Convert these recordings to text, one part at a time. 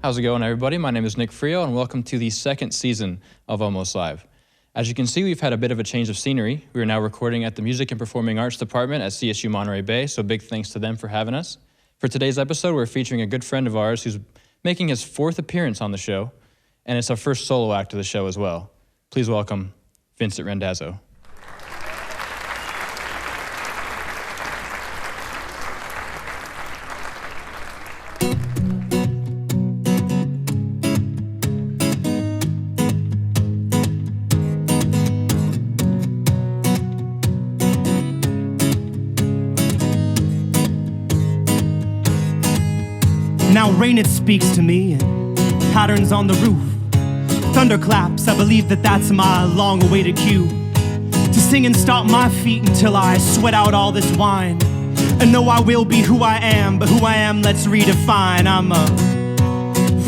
How's it going, everybody? My name is Nick Fryou, and welcome to the second season of Almost Live. As you can see, we've had a bit of a change of scenery. We are now recording at the Music and Performing Arts Department at CSU Monterey Bay, so big thanks to them for having us. For today's episode, we're featuring a good friend of ours who's making his fourth appearance on the show, and it's our first solo act of the show as well. Please welcome Vincent Randazzo. Now rain, it speaks to me, and patterns on the roof. Thunderclaps, I believe that's my long-awaited cue to sing and stomp my feet until I sweat out all this wine. And know I will be who I am, but who I am, let's redefine. I'm a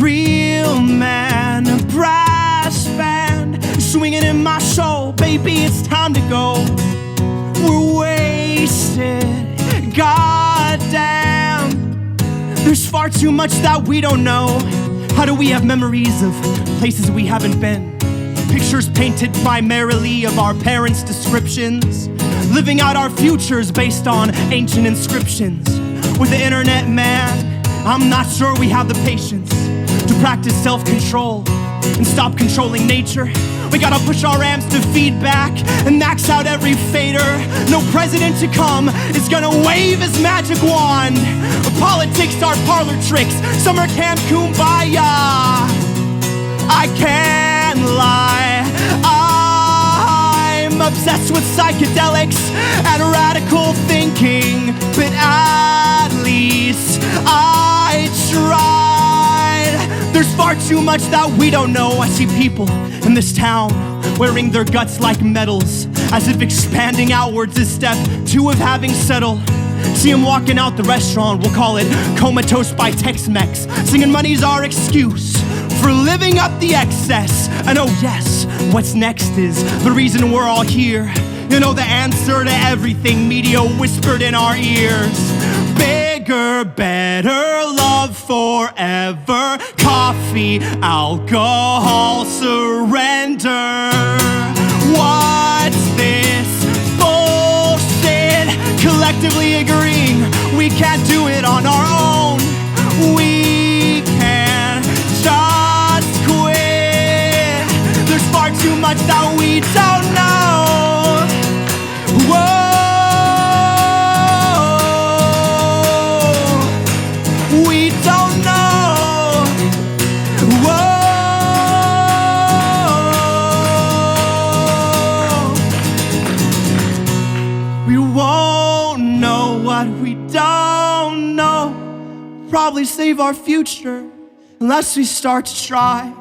real man, a brass band, swinging in my soul. Baby, it's time to go. We're wasted, goddamn. There's far too much that we don't know. How do we have memories of places we haven't been? Pictures painted primarily of our parents' descriptions, living out our futures based on ancient inscriptions. With the internet, man, I'm not sure we have the patience to practice self-control and stop controlling nature. We gotta push our amps to feedback and max out every fader. No president to come is gonna wave his magic wand. Politics are parlor tricks, summer camp kumbaya. I can't lie, I'm obsessed with psychedelics and radical thinking, but at least I tried. There's far too much that we don't know. I see people in this town wearing their guts like medals, as if expanding outwards is step two of having settled. See them walking out the restaurant, we'll call it comatose by Tex-Mex, singing money's our excuse for living up the excess. And oh yes, what's next is the reason we're all here. You know, the answer to everything media whispered in our ears. Bigger, better, love forever, coffee, alcohol, surrender. What's this bullshit? Collectively agreeing we can't do it on our own. We can't just quit. There's far too much that we don't know. Whoa. Probably save our future unless we start to try.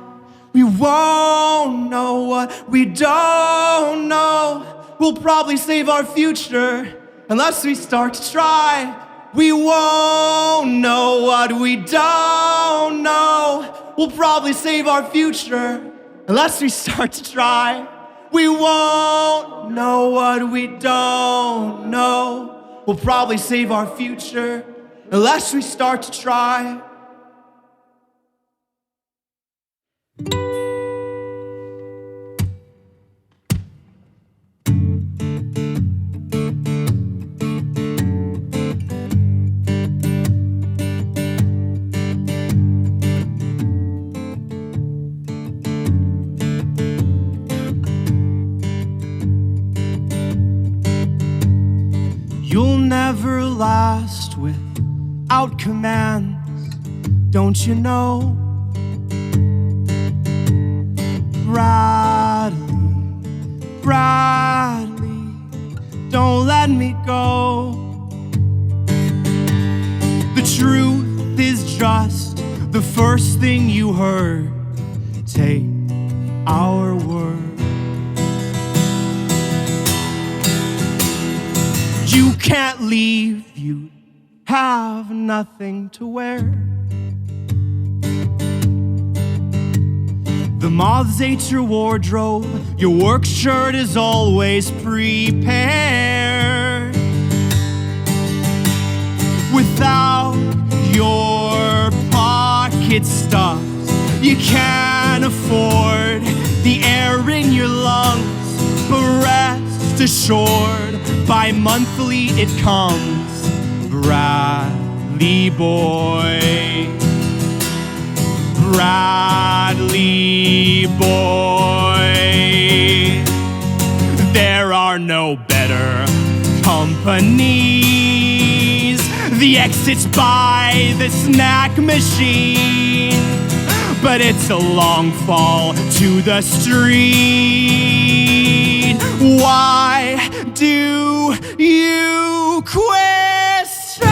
We won't know what we don't know. We'll probably save our future unless we start to try. We won't know what we don't know. We'll probably save our future unless we start to try. We won't know what we don't know. We'll probably save our future unless we start to try. You'll never last without commands, don't you know? Bradley, don't let me go. The truth is just the first thing you heard. Take our word. You can't leave, you have nothing to wear. The moths ate your wardrobe, your work shirt is always prepared. Without your pockets stuffed You can't afford the air in your lungs, but rest assured, bi-monthly it comes. Bradley boy, Bradley boy. There are no better companies. The exit's by the snack machine, but it's a long fall to the street. Why do you question?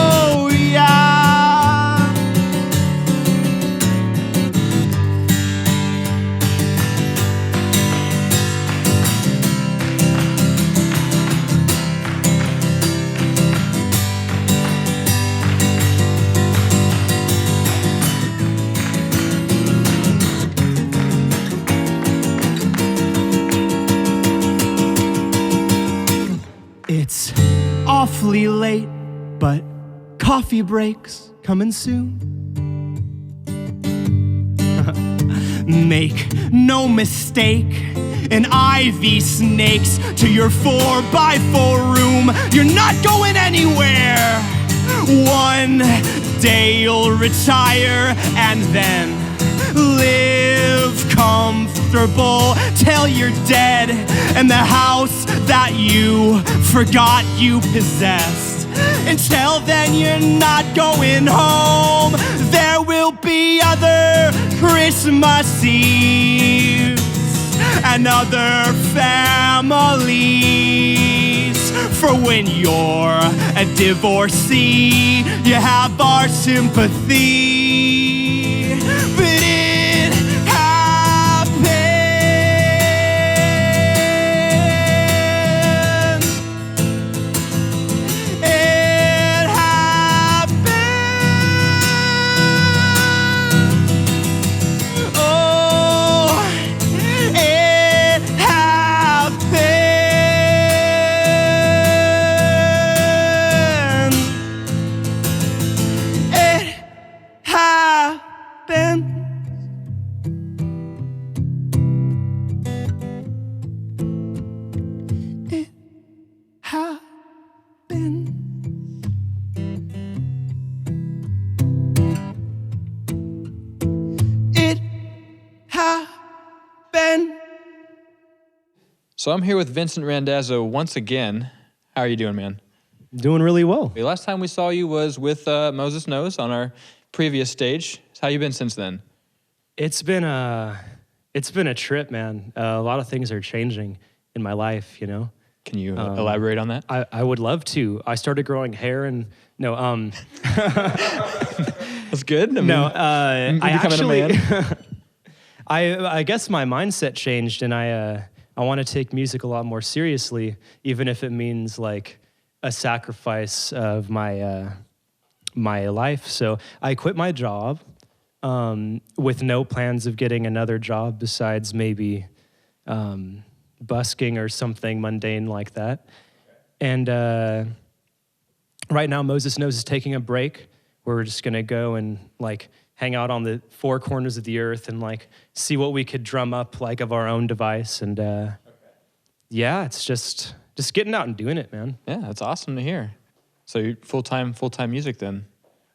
Oh, yeah. It's awfully late, but coffee break's coming soon. Make no mistake, an ivy snakes to your 4x4 room. You're not going anywhere. One day you'll retire and then live comfortable till you're dead in the house that you forgot you possessed. Until then you're not going home. There will be other Christmas Eves and other families. For when you're a divorcee, you have our sympathy. But it happened. It happened. Oh, it happened. It happened. It happened. It happened. So I'm here with Vincent Randazzo once again. How are you doing, man? Doing really well. The last time we saw you was with Moses Knows on our previous stage. How you been since then? It's been a trip, man. A lot of things are changing in my life, you know. Can you elaborate on that? I would love to. I started growing hair and That's good. I mean, I becoming actually a man. I guess my mindset changed, and I want to take music a lot more seriously, even if it means like a sacrifice of my my life. So I quit my job with no plans of getting another job besides maybe busking or something mundane like that. And right now, Moses Knows is taking a break. We're just gonna go and like hang out on the four corners of the earth and like see what we could drum up like of our own device. And yeah, it's just getting out and doing it, man. Yeah, that's awesome to hear. So you're full-time music then?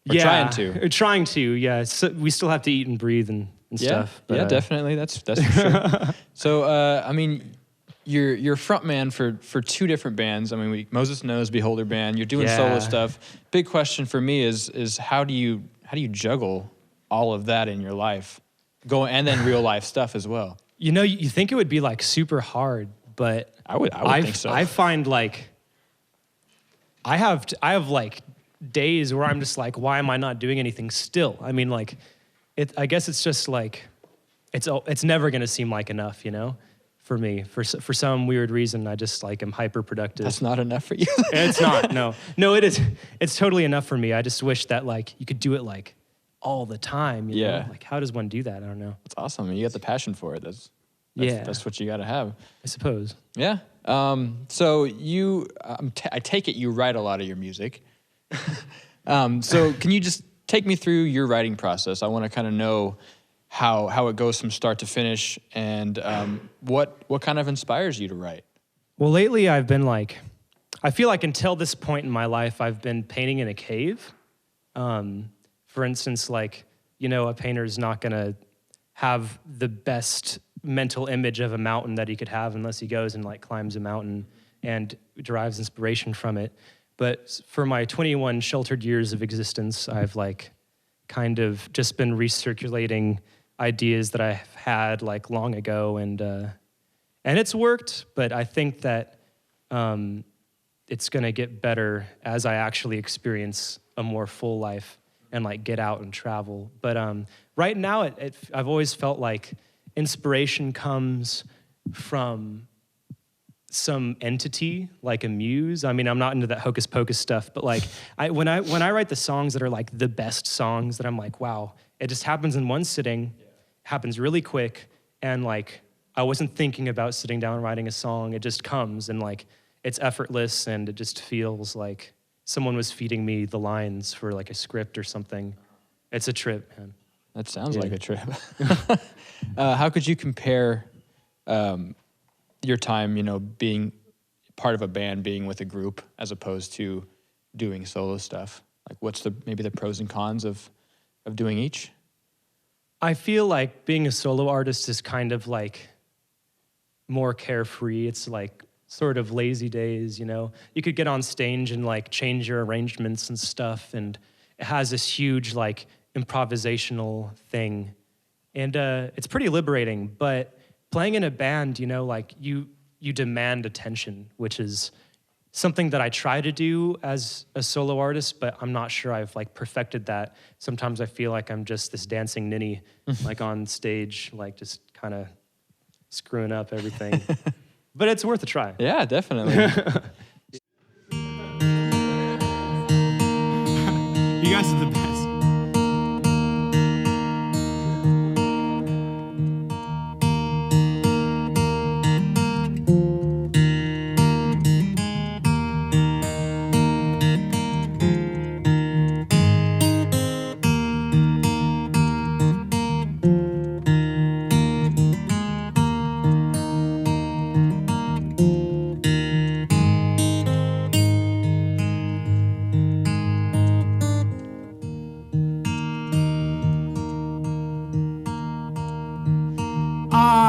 Or Yeah, trying to? Yeah, so we still have to eat and breathe and stuff. But, yeah, definitely. That's for sure. So, I mean, you're frontman for two different bands. I mean, Moses Knows, Beholder Band. You're doing solo stuff. Big question for me is how do you juggle all of that in your life, and then real life stuff as well? You know, you think it would be like super hard, but I would think so. I find like I have like days where I'm just like, why am I not doing anything still? I mean, like, I guess it's just like it's never gonna seem like enough, you know. For me, for some weird reason, I just like am hyper productive. That's not enough for you. It's not. No, it is. It's totally enough for me. I just wish that like you could do it like all the time. You know? Like how does one do that? I don't know. That's awesome. You got the passion for it. That's what you got to have. I suppose. Yeah. So I take it you write a lot of your music. So can you just take me through your writing process? I want to kind of know how it goes from start to finish, and what kind of inspires you to write? Well, lately I've been I feel like until this point in my life, I've been painting in a cave. For instance, a painter's not gonna have the best mental image of a mountain that he could have unless he goes and climbs a mountain and derives inspiration from it. But for my 21 sheltered years of existence, I've kind of just been recirculating ideas that I've had long ago, and it's worked. But I think that it's gonna get better as I actually experience a more full life and get out and travel. But right now, I've always felt like inspiration comes from some entity, like a muse. I mean, I'm not into that hocus pocus stuff, but when I write the songs that are the best songs, that I'm wow, it just happens in one sitting, happens really quick, and I wasn't thinking about sitting down and writing a song. It just comes, and it's effortless, and it just feels like someone was feeding me the lines for a script or something. It's a trip, man. That sounds like a trip. How could you compare your time, being part of a band, being with a group, as opposed to doing solo stuff? What's maybe the pros and cons of doing each? I feel like being a solo artist is kind of more carefree. It's sort of lazy days, You could get on stage and change your arrangements and stuff, and it has this huge improvisational thing, and it's pretty liberating. But playing in a band, you demand attention, which is something that I try to do as a solo artist, but I'm not sure I've perfected that. Sometimes I feel like I'm just this dancing ninny, on stage, just kind of screwing up everything. But it's worth a try. Yeah, definitely. You guys are the best.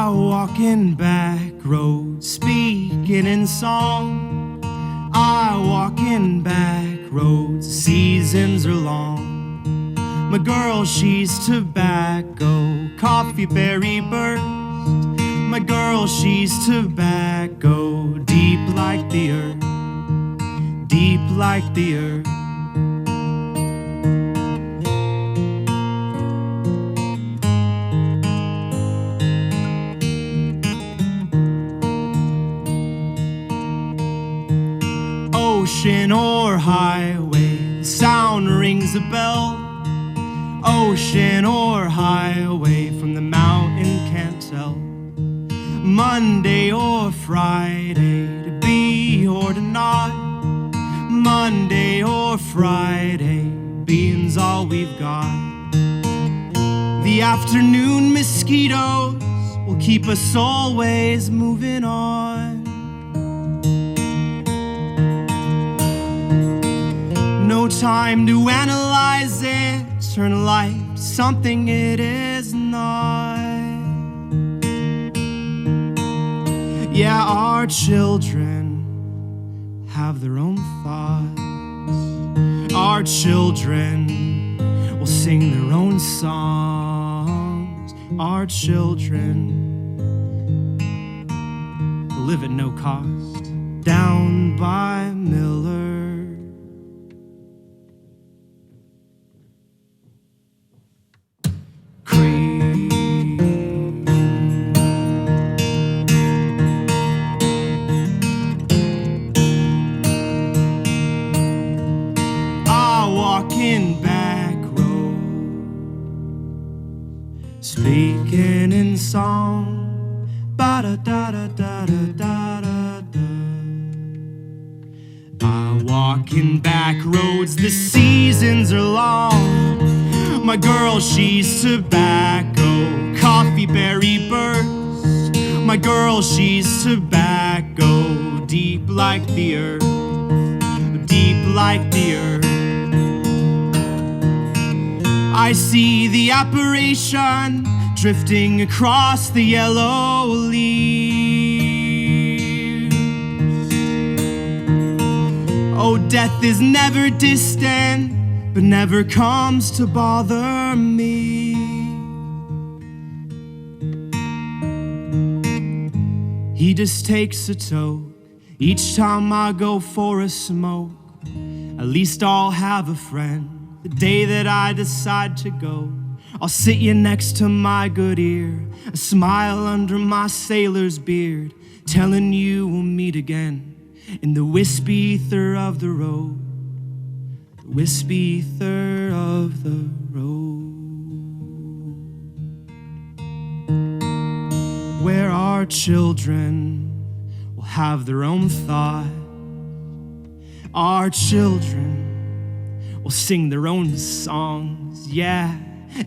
Walking back roads, speaking in song. I walk in back roads, seasons are long. My girl, she's tobacco, coffee berry burst. My girl, she's tobacco, deep like the earth, deep like the earth. Ocean or highway, the sound rings a bell. Ocean or highway, from the mountain can't tell. Monday or Friday, to be or to not. Monday or Friday, being's all we've got. The afternoon mosquitoes will keep us always moving on. No time to analyze it, turn life to something it is not. Yeah, our children have their own thoughts. Our children will sing their own songs. Our children will live at no cost. Down by Miller. Speaking in song, I walk in back roads, the seasons are long. My girl, she's tobacco, coffee berry burst. My girl, she's tobacco, deep like the earth, deep like the earth. I see the apparition drifting across the yellow leaves. Oh, death is never distant, but never comes to bother me. He just takes a toke each time I go for a smoke. At least I'll have a friend the day that I decide to go. I'll sit you next to my good ear, a smile under my sailor's beard, telling you we'll meet again in the wispy ether of the road, the wispy ether of the road. Where our children will have their own thought, our children will sing their own songs, yeah,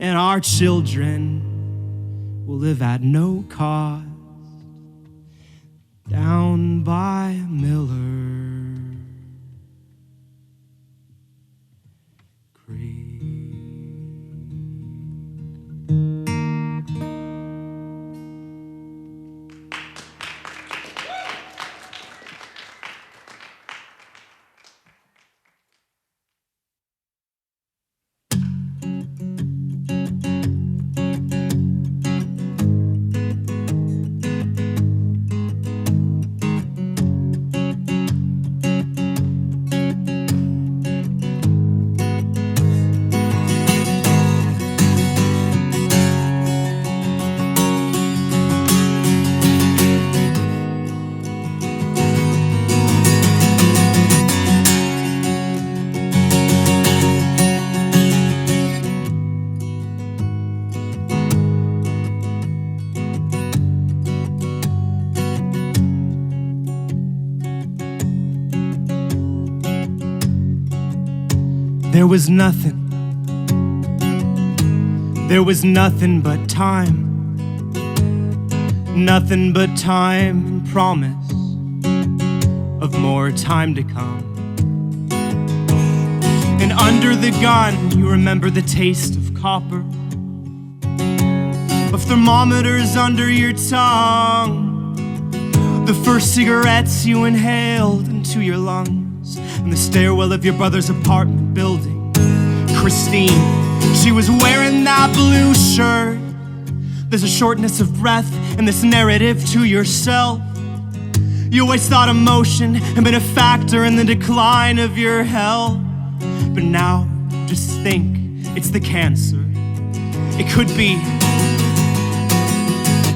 and our children will live at no cost down by Miller Creek. There was nothing but time, nothing but time and promise of more time to come. And under the gun, you remember the taste of copper, of thermometers under your tongue, the first cigarettes you inhaled into your lungs, and the stairwell of your brother's apartment building. Christine, she was wearing that blue shirt. There's a shortness of breath in this narrative to yourself. You always thought emotion had been a factor in the decline of your health. But now, just think, it's the cancer. It could be.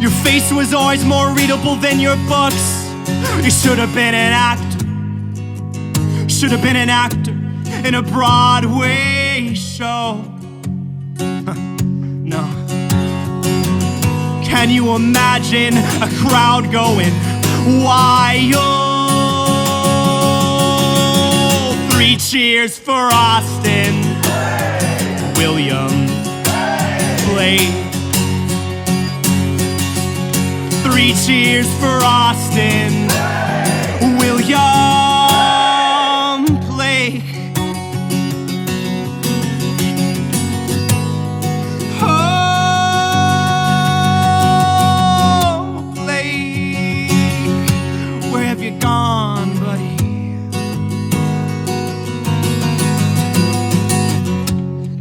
Your face was always more readable than your books. You should have been an actor. Should have been an actor in a Broadway show. No. Can you imagine a crowd going wild? 3 cheers for Austin, William Blake. 3 cheers for Austin, William Blake.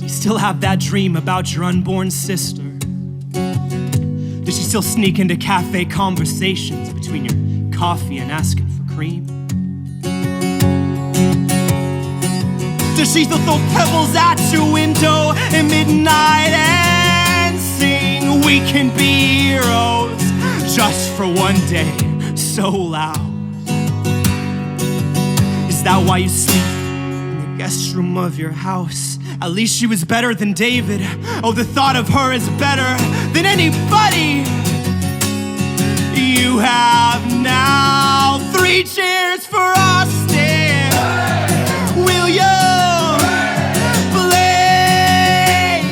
Still have that dream about your unborn sister? Does she still sneak into cafe conversations between your coffee and asking for cream? Does she still throw pebbles at your window at midnight and sing "We can be heroes" just for one day so loud? Is that why you sleep in the guest room of your house? At least she was better than David. Oh, the thought of her is better than anybody. you have now. 3 cheers for Austin, William, Blake.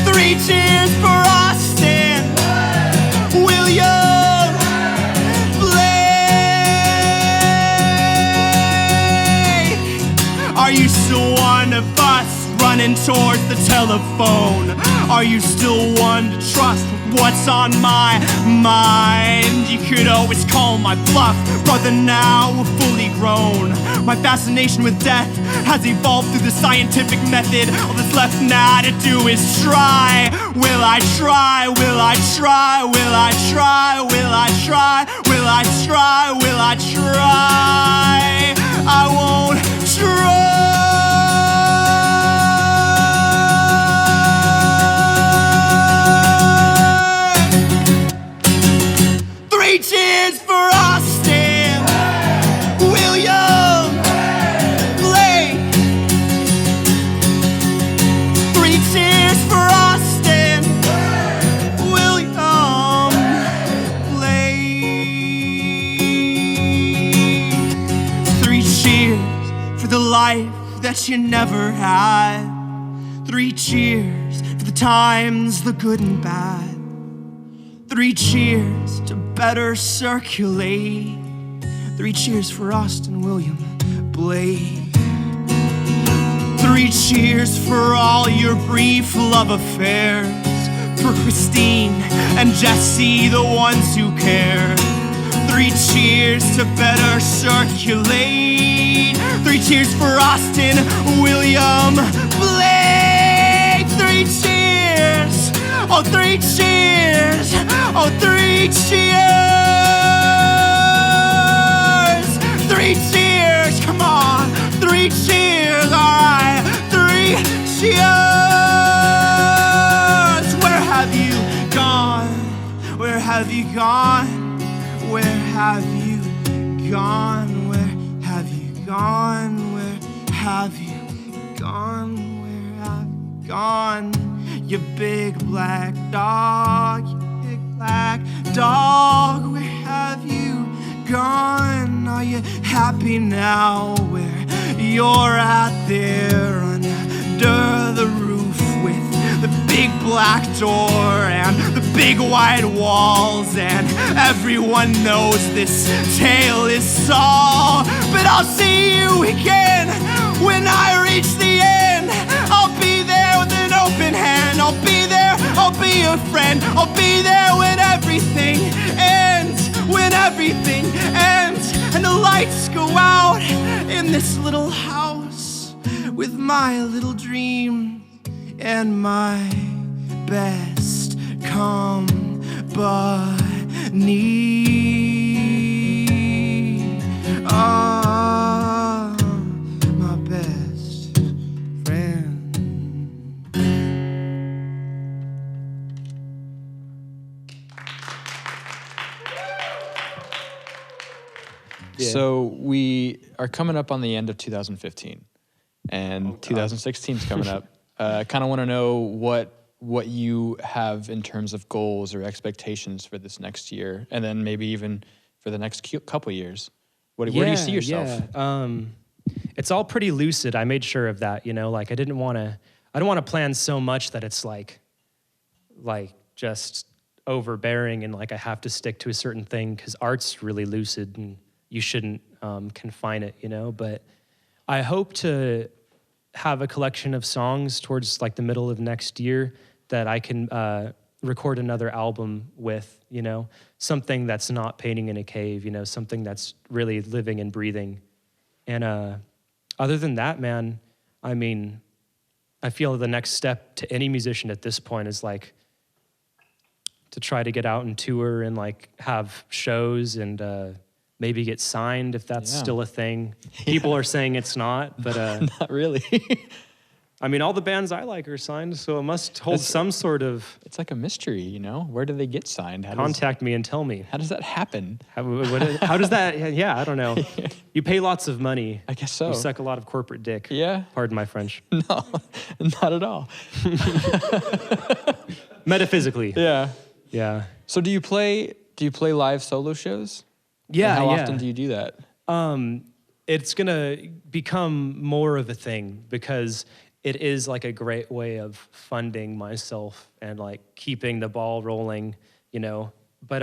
3 cheers for Austin, William, Blake. Are you still one of us running towards the telephone? Are you still one to trust what's on my mind? You could always call my bluff, brother, now we're fully grown. My fascination with death has evolved through the scientific method. All that's left now to do is try. Will I try? Will I try? Will I try? Will I try? Will I try? Will I try? I won't try. 3 cheers for Austin, William, Blake. 3 cheers for Austin, William, Blake. 3 cheers for the life that you never had. 3 cheers for the times, the good and bad. 3 cheers to better circulate. 3 cheers for Austin, William, Blake. 3 cheers for all your brief love affairs. For Christine and Jesse, the ones who care. 3 cheers to better circulate. 3 cheers for Austin, William, Blake. 3 cheers. Oh, 3 cheers! Oh, 3 cheers! 3 cheers! Come on! 3 cheers! Alright! 3 cheers! Where have you gone? Where have you gone? Where have you gone? Where have you gone? Where have you gone? Where have you gone? You big black dog, you big black dog, where have you gone? Are you happy now where you're at there under the roof with the big black door and the big white walls? And everyone knows this tale is Saul, but I'll see you again when I reach the end. I'll be there with an open hand. I'll be there, I'll be a friend. I'll be there when everything ends. When everything ends and the lights go out in this little house with my little dreams and my best company. Ah, my best friend. Yeah. So we are coming up on the end of 2015, and 2016 is coming up. Kind of want to know what you have in terms of goals or expectations for this next year, and then maybe even for the next couple years. Where do you see yourself? Yeah. It's all pretty lucid. I made sure of that, you know, like I don't want to plan so much that it's like just overbearing and like I have to stick to a certain thing, because art's really lucid and you shouldn't confine it, you know. But I hope to have a collection of songs towards like the middle of next year that I can record another album with, you know, something that's not painting in a cave, you know, something that's really living and breathing. And other than that, man, I mean, I feel the next step to any musician at this point is like to try to get out and tour and like have shows and maybe get signed if that's still a thing. People are saying it's not, but Not really. I mean, all the bands I like are signed, so it must hold some sort of... It's like a mystery, you know? Where do they get signed? Contact me and tell me. How does that happen? How does that... Yeah, I don't know. You pay lots of money. I guess so. You suck a lot of corporate dick. Yeah? Pardon my French. No, not at all. Metaphysically. Yeah. Yeah. So do you play Do you play live solo shows? Yeah, And how yeah. often do you do that? It's gonna become more of a thing because it is like a great way of funding myself and like keeping the ball rolling, you know. But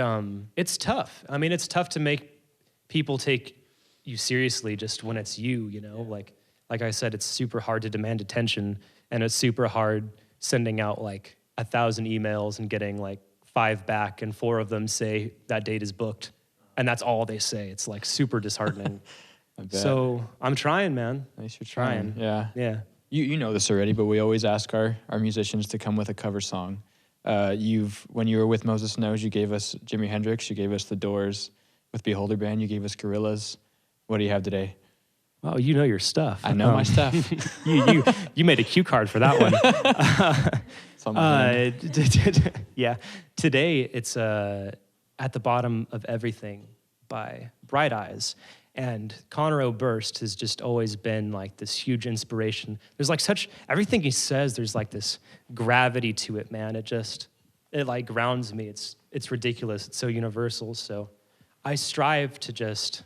it's tough. I mean, it's tough to make people take you seriously just when it's you, you know. Like I said, it's super hard to demand attention, and it's super hard sending out like 1,000 emails and getting like 5 back, and 4 of them say that date is booked, and that's all they say. It's like super disheartening. I bet. So I'm trying, man. At least you're trying. Yeah. Yeah. You know this already, but we always ask our musicians to come with a cover song. When you were with Moses Knows, you gave us Jimi Hendrix, you gave us The Doors. With Beholder Band, you gave us Gorillaz. What do you have today? Oh, you know your stuff. I know my stuff. You made a cue card for that one. Yeah. Today it's At the Bottom of Everything by Bright Eyes. And Conor Oberst has just always been like this huge inspiration. There's like everything he says, there's like this gravity to it, man. It like grounds me. It's ridiculous. It's so universal. So I strive to just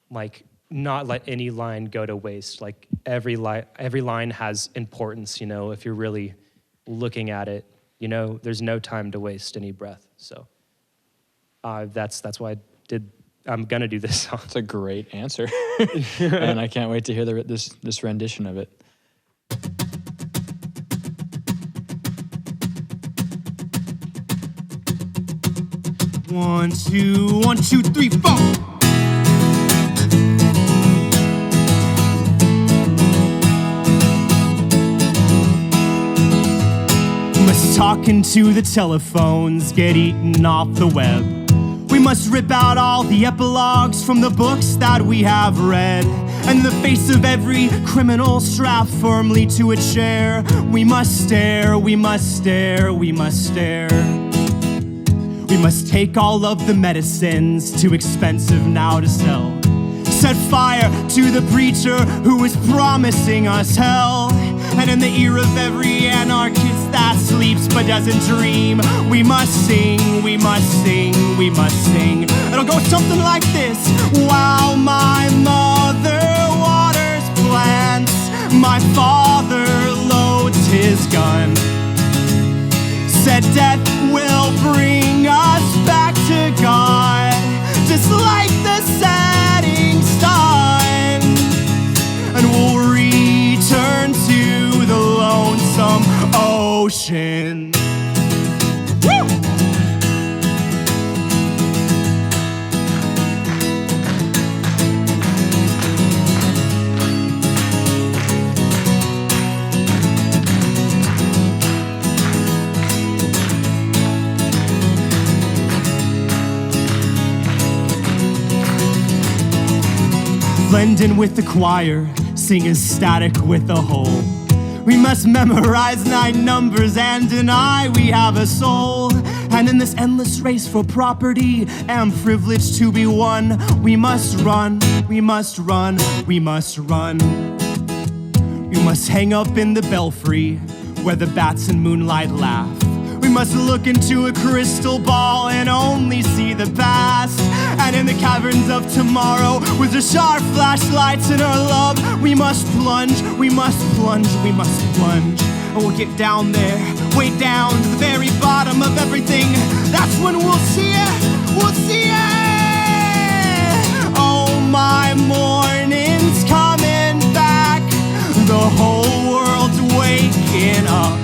like not let any line go to waste. Like every line has importance, you know, if you're really looking at it, you know, there's no time to waste any breath. So that's why I'm gonna do this song. It's a great answer. And I can't wait to hear this rendition of it. 1, 2, 1, 2, 3, 4. Must talking to the telephones, get eaten off the web. We must rip out all the epilogues from the books that we have read. And the face of every criminal strapped firmly to a chair. We must stare, we must stare, we must stare. We must take all of the medicines, too expensive now to sell. Set fire to the preacher who is promising us hell. And in the ear of every anarchist that sleeps but doesn't dream, we must sing, we must sing, we must sing. It'll go something like this. While my mother waters plants, my father loads his gun. Said death will bring us back to God, just like the setting sun. And we'll return to the lonesome ocean. Woo! Blend in with the choir, sing ecstatic with the whole. We must memorize 9 numbers and deny we have a soul. And in this endless race for property and privilege to be won, we must run, we must run, we must run. We must hang up in the belfry where the bats in moonlight laugh. We must look into a crystal ball and only see the past. And in the caverns of tomorrow, with the sharp flashlights in our love, we must plunge, we must plunge, we must plunge. And we'll get down there, way down to the very bottom of everything. That's when we'll see it, we'll see it. Oh, my morning's coming back. The whole world's waking up.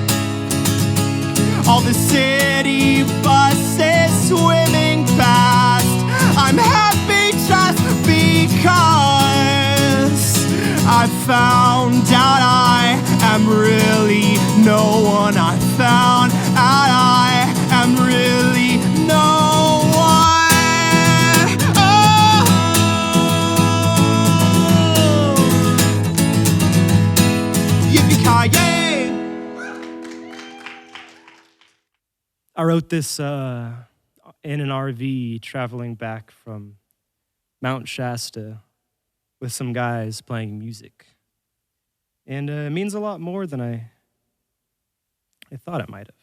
All the city buses swimming past. I'm happy just because I found out I am really no one. I found out I am really no one. Oh, yippee-ki-yay! I wrote this in an RV traveling back from Mount Shasta with some guys playing music. And it means a lot more than I thought it might have.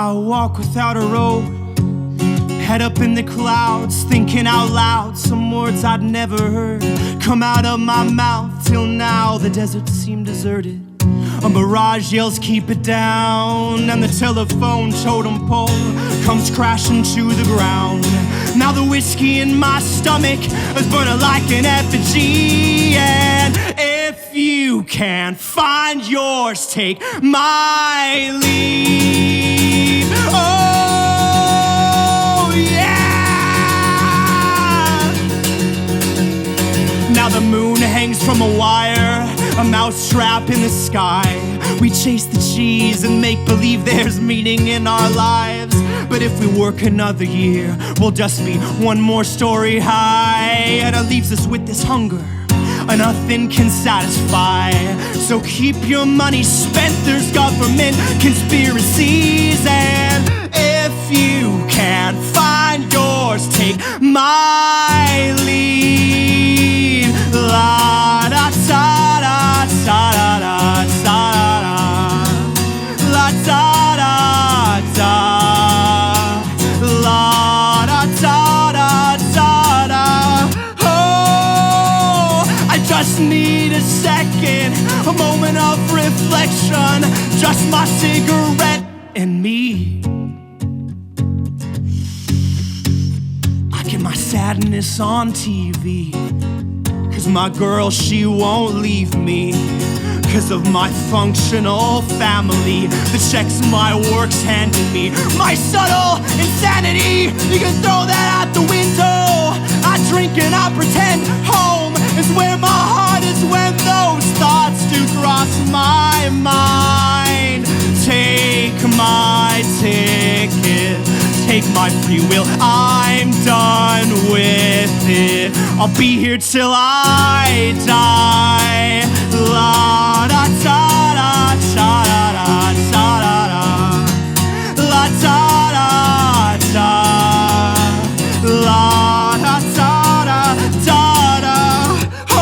I walk without a rope, head up in the clouds, thinking out loud some words I'd never heard come out of my mouth. Till now the desert seemed deserted. A mirage yells, keep it down, and the telephone totem pole comes crashing to the ground. Now the whiskey in my stomach is burning like an effigy, and if you can't find yours, take my lead. Oh yeah! Now the moon hangs from a wire, a mousetrap in the sky. We chase the cheese and make believe there's meaning in our lives. But if we work another year, we'll just be one more story high. And it leaves us with this hunger nothing can satisfy. So keep your money spent, there's government conspiracies. And if you can't find yours, take my lead. La da da da da da da da. La da da da. La da da da da da. Oh, I just need a second, a moment of reflection, just my cigarette and me. I get my sadness on TV, 'cause my girl, she won't leave me. 'Cause of my functional family, the checks my work's handing me. My subtle insanity, you can throw that out the window. I drink and I pretend home is where my heart is when those thoughts do cross my mind. Take my ticket, take my free will, I'm done with it. I'll be here till I die. La da da da da da da da da. La da da da. La da da da da da. Oh.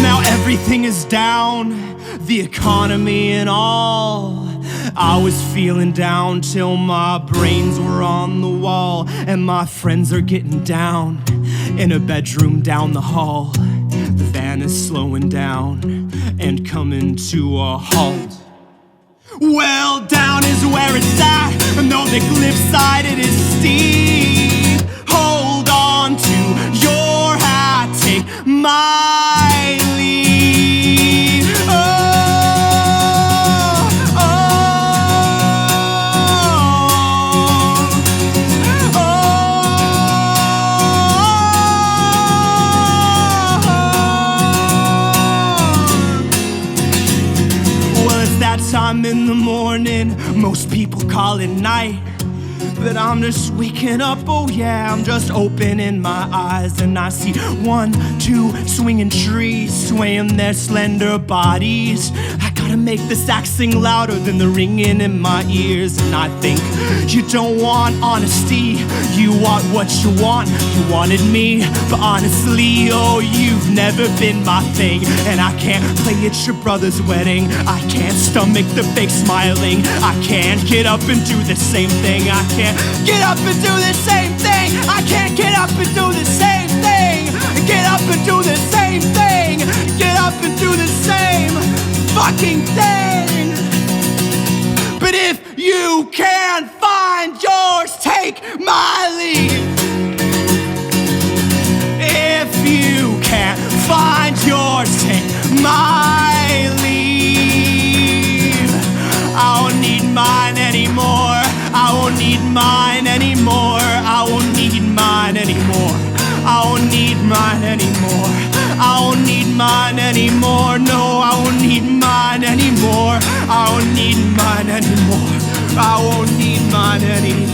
Now everything is down, the economy and all. I was feeling down till my brains were on the wall, and my friends are getting down in a bedroom down the hall. The van is slowing down and coming to a halt. Well, down is where it's at, and though the cliff side it is steep, hold on to your hat, take my lead. Oh. Time in the morning, most people call it night, but I'm just waking up, oh yeah, I'm just opening my eyes, and I see 1, 2 swinging trees, swaying their slender bodies. I gotta make the sax sing louder than the ringing in my ears, and I think you don't want honesty, you want what you want. You wanted me, but honestly, oh, you've never been my thing, and I can't play at your brother's wedding. I can't stomach the fake smiling. I can't get up and do the same thing. I can't get up and do the same thing. I can't get up and do the same thing. Get up and do the same thing. Get up and do the same fucking thing. But if you can't find yours, take my lead. If you can't find yours, take my lead. I won't need mine anymore. I won't need mine anymore. I won't need mine anymore. I won't need mine anymore. I won't need mine anymore. No, I won't need mine anymore. I won't need mine anymore. I won't need mine anymore.